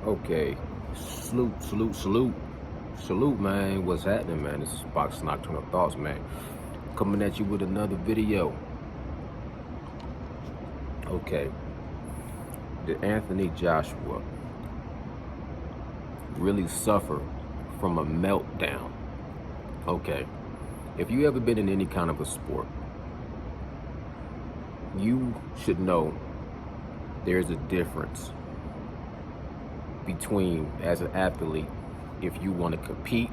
Okay, salute, man. What's happening, man? This is Box Nocturnal Thoughts, man. Coming at you with another video. Okay, did Anthony Joshua really suffer from a meltdown? Okay, if you ever been in any kind of a sport, you should know there's a difference between, as an athlete, if you want to compete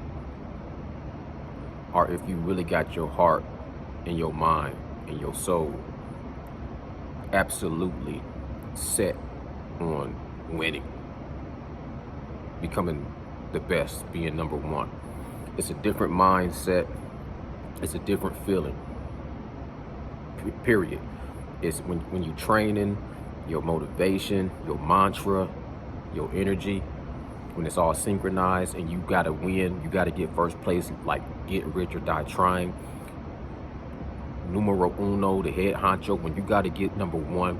or if you really got your heart and your mind and your soul absolutely set on winning, becoming the best, being number one. It's a different mindset. It's a different feeling, period. It's when you training, your motivation, your mantra, your energy, when it's all synchronized and you gotta win, you gotta get first place, like get rich or die trying. Numero uno, the head honcho, when you gotta get number one,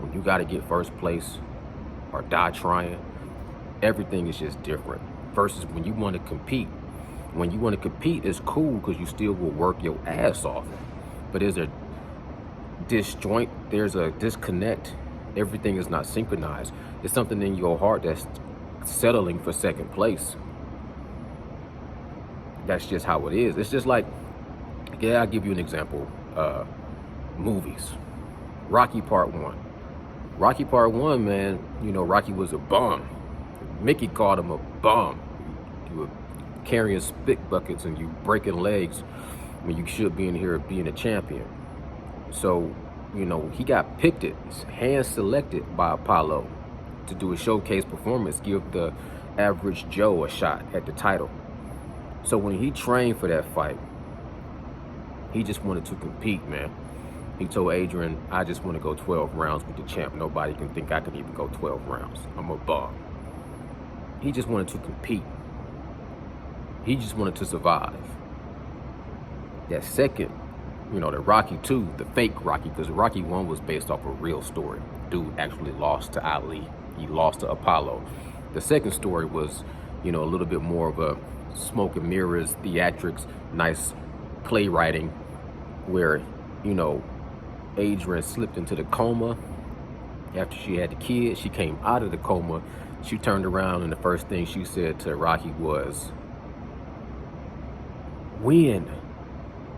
when you gotta get first place or die trying, everything is just different. Versus when you wanna compete. When you wanna compete, it's cool because you still will work your ass off. But there's a disjoint, there's a disconnect. Everything is not synchronized. It's something in your heart that's settling for second place. That's just how it is. It's just like, yeah, I'll give you an example. Movies. Rocky Part 1. Rocky Part 1, man, you know, Rocky was a bum. Mickey called him a bum. You were carrying spit buckets and you breaking legs when you should be in here being a champion. So, you know, he got picked, hand selected by Apollo to do a showcase performance, give the average Joe a shot at the title. So when he trained for that fight, he just wanted to compete, man. He told Adrian, I just want to go 12 rounds with the champ. Nobody can think I can even go 12 rounds. I'm a bum. He just wanted to compete. He just wanted to survive. That second, you know, the Rocky 2, the fake Rocky, because Rocky 1 was based off a real story. Dude actually lost to Ali. He lost to Apollo. The second story was, you know, a little bit more of a smoke and mirrors, theatrics, nice playwriting, where, you know, Adrian slipped into the coma after she had the kid. She came out of the coma. She turned around and the first thing she said to Rocky was, win.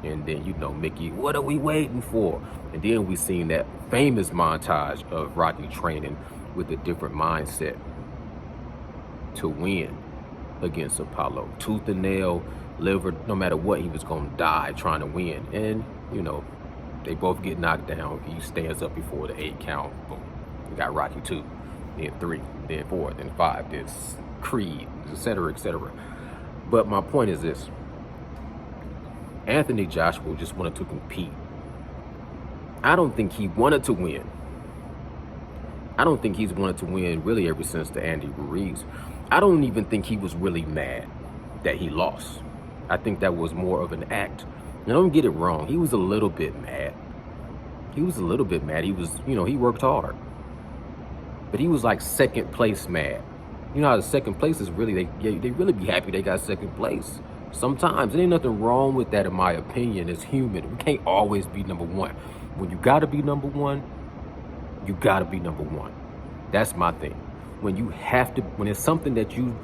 And then, you know, Mickey, what are we waiting for? And then we seen that famous montage of Rocky training with a different mindset to win against Apollo. Tooth and nail, liver, no matter what, he was going to die trying to win. And, you know, they both get knocked down. He stands up before the 8 count. Boom. We got Rocky 2, then 3, then 4, then 5, then Creed, etc., etc. But my point is this. Anthony Joshua just wanted to compete. I don't think he wanted to win. I don't think he's wanted to win really ever since the Andy Ruiz. I don't even think he was really mad that he lost. I think that was more of an act. And don't get it wrong. He was a little bit mad. He was a little bit mad. He was, you know, he worked hard. But he was like second place mad. You know how the second place is really, they really be happy they got second place. Sometimes there ain't nothing wrong with that, in my opinion. It's human. We can't always be number one. When you gotta be number one, you gotta be number one. That's my thing. When you have to, when it's something that you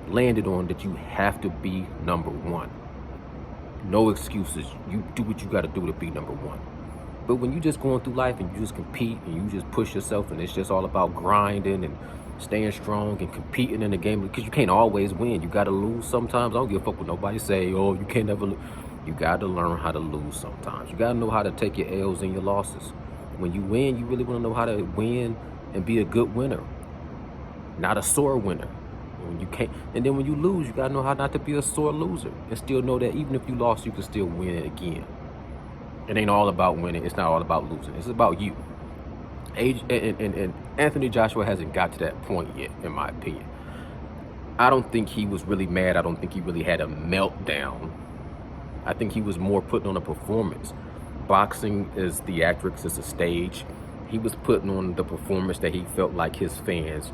landed on, that you have to be number one. No excuses. You do what you gotta do to be number one. But when you just going through life and you just compete and you just push yourself and it's just all about grinding and staying strong and competing in the game, because you can't always win. You got to lose sometimes. I don't give a fuck what nobody say. Oh, you can't never lose. You got to learn how to lose sometimes. You got to know how to take your L's and your losses. When you win, you really want to know how to win and be a good winner, not a sore winner. When you can't, and then when you lose, you got to know how not to be a sore loser and still know that even if you lost, you can still win it again. It ain't all about winning. It's not all about losing. It's about you. And Anthony Joshua hasn't got to that point yet, in my opinion. I don't think he was really mad. I don't think he really had a meltdown. I think he was more putting on a performance. Boxing is theatrics, it's a stage. He was putting on the performance that he felt like his fans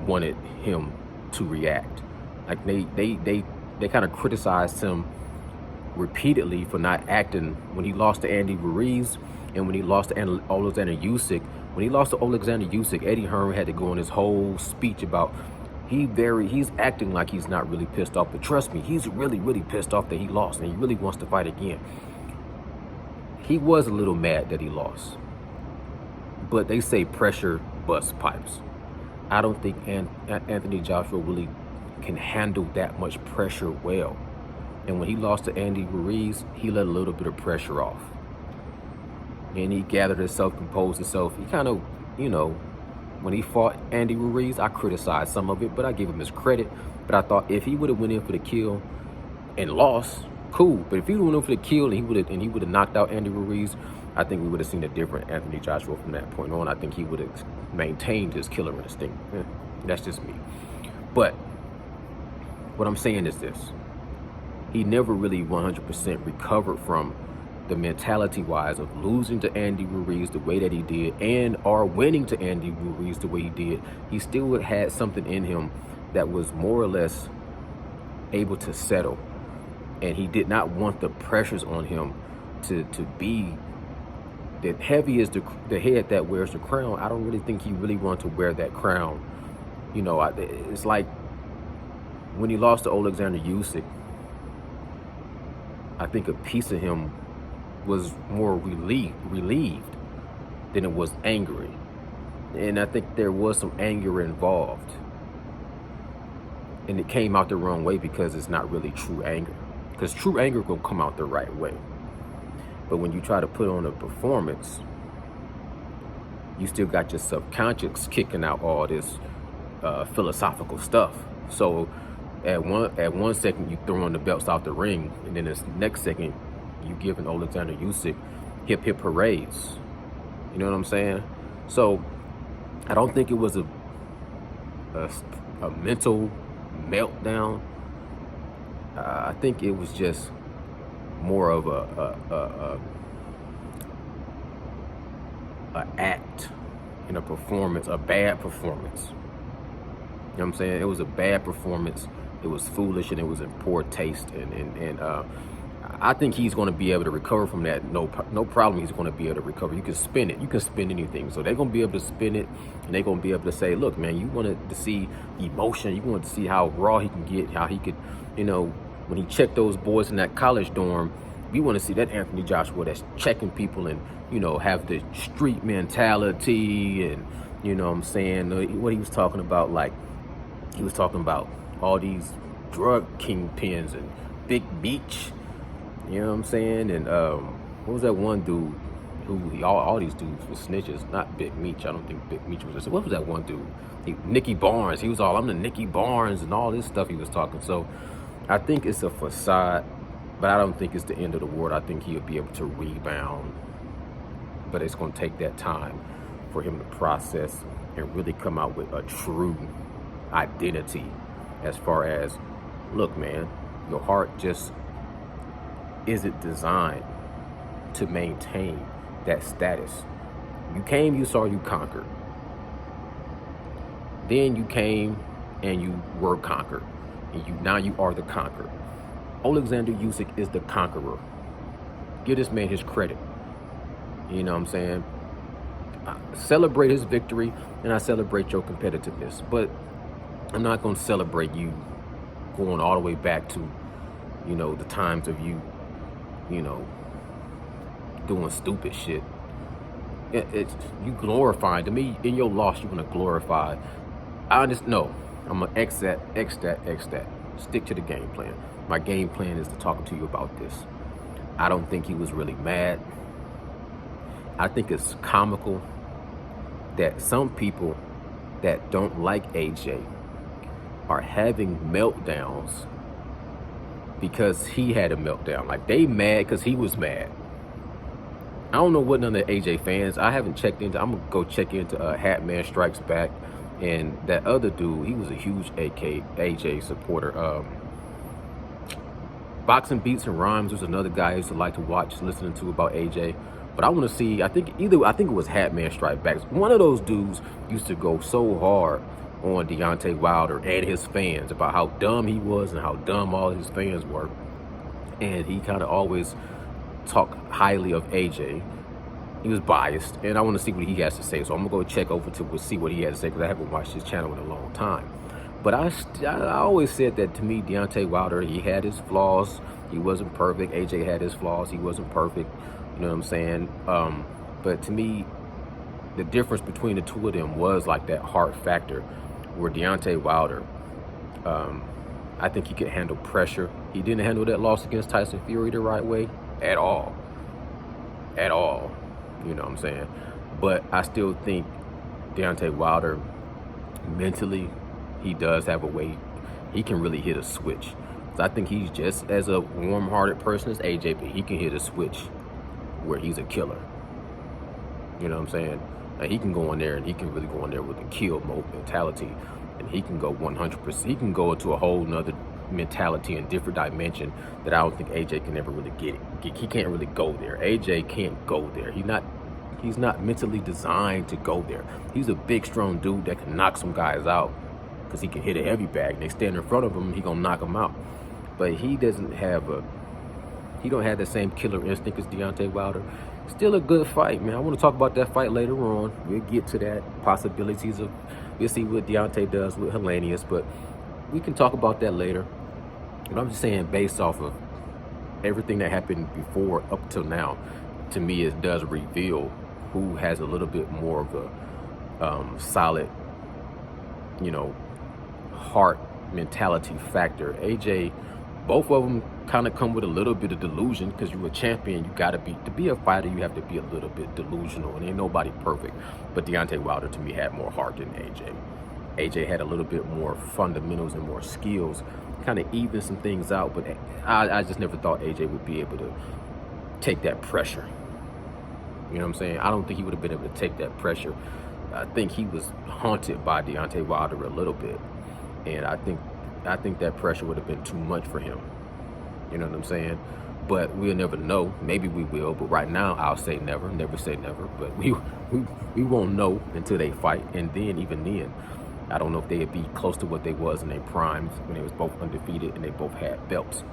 wanted him to react. Like they kind of criticized him repeatedly for not acting when he lost to Andy Ruiz and when he lost to Alexander Usyk. When he lost to Alexander Usyk, Eddie Hearn had to go on his whole speech about he's acting like he's not really pissed off, but trust me, he's really, really pissed off that he lost and he really wants to fight again. He was a little mad that he lost, but they say pressure busts pipes. I don't think Anthony Joshua really can handle that much pressure well. And when he lost to Andy Ruiz, he let a little bit of pressure off. And he gathered himself, composed himself. He kind of, when he fought Andy Ruiz, I criticized some of it, but I give him his credit. But I thought if he would have went in for the kill and lost, cool. But if he went in for the kill and he would have knocked out Andy Ruiz, I think we would have seen a different Anthony Joshua from that point on. I think he would have maintained his killer instinct. That's just me. But what I'm saying is this. He never really 100% recovered from the mentality-wise of losing to Andy Ruiz the way that he did or winning to Andy Ruiz the way he did. He still had something in him that was more or less able to settle. And he did not want the pressures on him to be that heavy as the head that wears the crown. I don't really think he really wanted to wear that crown. It's like when he lost to Alexander Usyk, I think a piece of him was more relieved than it was angry. And I think there was some anger involved. And it came out the wrong way because it's not really true anger. Because true anger will come out the right way. But when you try to put on a performance, you still got your subconscious kicking out all this philosophical stuff. So at one second you throwing the belts out the ring, and then the next second you giving Alexander Usyk hip hip parades. You know what I'm saying? So I don't think it was a mental meltdown. I think it was just more of a act in a performance, a bad performance. You know what I'm saying? It was a bad performance. It was foolish and it was in poor taste. And I think he's going to be able to recover from that. No problem. He's going to be able to recover. You can spin it. You can spin anything. So they're going to be able to spin it, and they're going to be able to say, look, man, you wanted to see emotion. You wanted to see how raw he can get, how he could, when he checked those boys in that college dorm, we want to see that Anthony Joshua that's checking people and, have the street mentality and, what I'm saying, what he was talking about, like he was talking about all these drug kingpins and Big Meech, you know what I'm saying? And what was that one dude who all these dudes were snitches, not Big Meech. I don't think Big Meech was. What was that one dude? Nicky Barnes. He was all, I'm the Nicky Barnes and all this stuff he was talking. So I think it's a facade, but I don't think it's the end of the world. I think he'll be able to rebound, but it's going to take that time for him to process and really come out with a true identity as far as, look, man, your heart just isn't designed to maintain that status. You came, you saw, you conquered. Then you came and you were conquered. And now you are the conqueror. Alexander Usyk is the conqueror. Give this man his credit. You know what I'm saying? I celebrate his victory and I celebrate your competitiveness. But I'm not going to celebrate you going all the way back to, the times of you, doing stupid shit. You glorifying. To me, in your loss, you're going to glorify. I'm going to X that. Stick to the game plan. My game plan is to talk to you about this. I don't think he was really mad. I think it's comical that some people that don't like AJ are having meltdowns because he had a meltdown. Like, they mad because he was mad. I don't know what none of the AJ fans, I haven't checked into, I'm going to go check into Hatman Strikes Back. And that other dude, he was a huge AJ supporter. Boxing Beats and Rhymes was another guy I used to like to watch, listening to about AJ. But I want to see, I think it was Hatman Strike Back. One of those dudes used to go so hard on Deontay Wilder and his fans about how dumb he was and how dumb all his fans were. And he kind of always talked highly of AJ. He was biased, and I want to see what he has to say. So I'm going to go check over to see what he has to say, because I haven't watched his channel in a long time. But I always said that, to me, Deontay Wilder, he had his flaws. He wasn't perfect. AJ had his flaws. He wasn't perfect. You know what I'm saying? But to me, the difference between the two of them was like that heart factor, where Deontay Wilder, I think he could handle pressure. He didn't handle that loss against Tyson Fury the right way at all. At all. You know what I'm saying? But I still think Deontay Wilder, mentally, he does have a way. He can really hit a switch. So I think he's just as a warm-hearted person as AJ, but he can hit a switch where he's a killer. You know what I'm saying? Like, he can go in there, and he can really go in there with a kill mode mentality, and he can go 100%. He can go into a whole nother mentality and different dimension that I don't think AJ can ever really get. He can't really go there. AJ can't go there. He's not mentally designed to go there. He's a big, strong dude that can knock some guys out, because he can hit a heavy bag, and they stand in front of him, he gonna knock them out. But he doesn't have he don't have the same killer instinct as Deontay Wilder. Still a good fight, man. I want to talk about that fight later on. We'll get to that, possibilities of, we'll see what Deontay does with Helenius, but we can talk about that later. But I'm just saying, based off of everything that happened before up till now, to me, it does reveal who has a little bit more of a solid, you know, heart mentality factor. AJ, both of them kind of come with a little bit of delusion, because you're a champion. You got to be a fighter, you have to be a little bit delusional, and ain't nobody perfect. But Deontay Wilder, to me, had more heart than AJ. AJ had a little bit more fundamentals and more skills, kind of even some things out, but I just never thought AJ would be able to take that pressure. You know what I'm saying? I don't think he would have been able to take that pressure. I think he was haunted by Deontay Wilder a little bit, and I think that pressure would have been too much for him. You know what I'm saying? But we'll never know. Maybe we will, but right now I'll say never. Never say never. But we won't know until they fight, and then, even then, I don't know if they'd be close to what they was in their primes when they was both undefeated and they both had belts.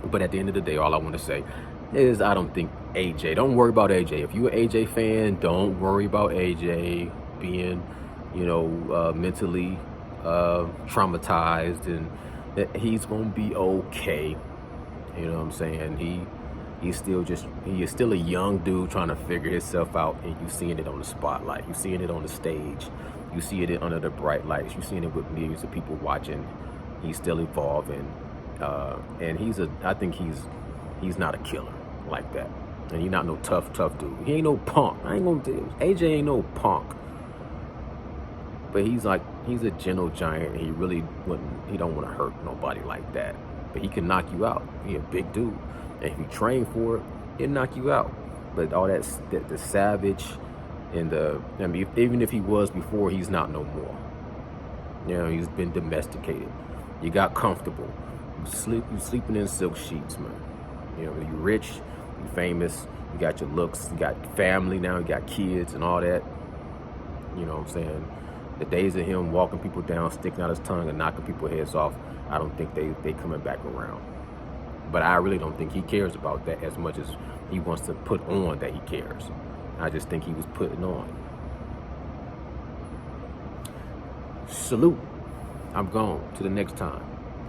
But at the end of the day, all I want to say is, I don't think AJ, don't worry about AJ. If you're an AJ fan, don't worry about AJ being, you know, mentally traumatized, and that he's gonna be okay. You know what I'm saying? He is still a young dude trying to figure himself out, and you seeing it on the spotlight, you seeing it on the stage, you see it under the bright lights, you seeing it with millions of people watching. He's still evolving, and I think he's not a killer like that, and he's not no tough dude. He ain't no punk. I ain't gonna do AJ ain't no punk, but he's a gentle giant, and he don't want to hurt nobody like that. But he can knock you out. He a big dude, and if you train for it, he'll knock you out. But all that the savage, and even if he was before, he's not no more. You know, he's been domesticated. You got comfortable. You sleeping in silk sheets, man. You know, you rich, you famous, you got your looks, you got family now, you got kids and all that. You know what I'm saying? The days of him walking people down, sticking out his tongue and knocking people's heads off, I don't think they coming back around. But I really don't think he cares about that as much as he wants to put on that he cares. I just think he was putting on. Salute. I'm gone. To the next time.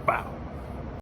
Bow.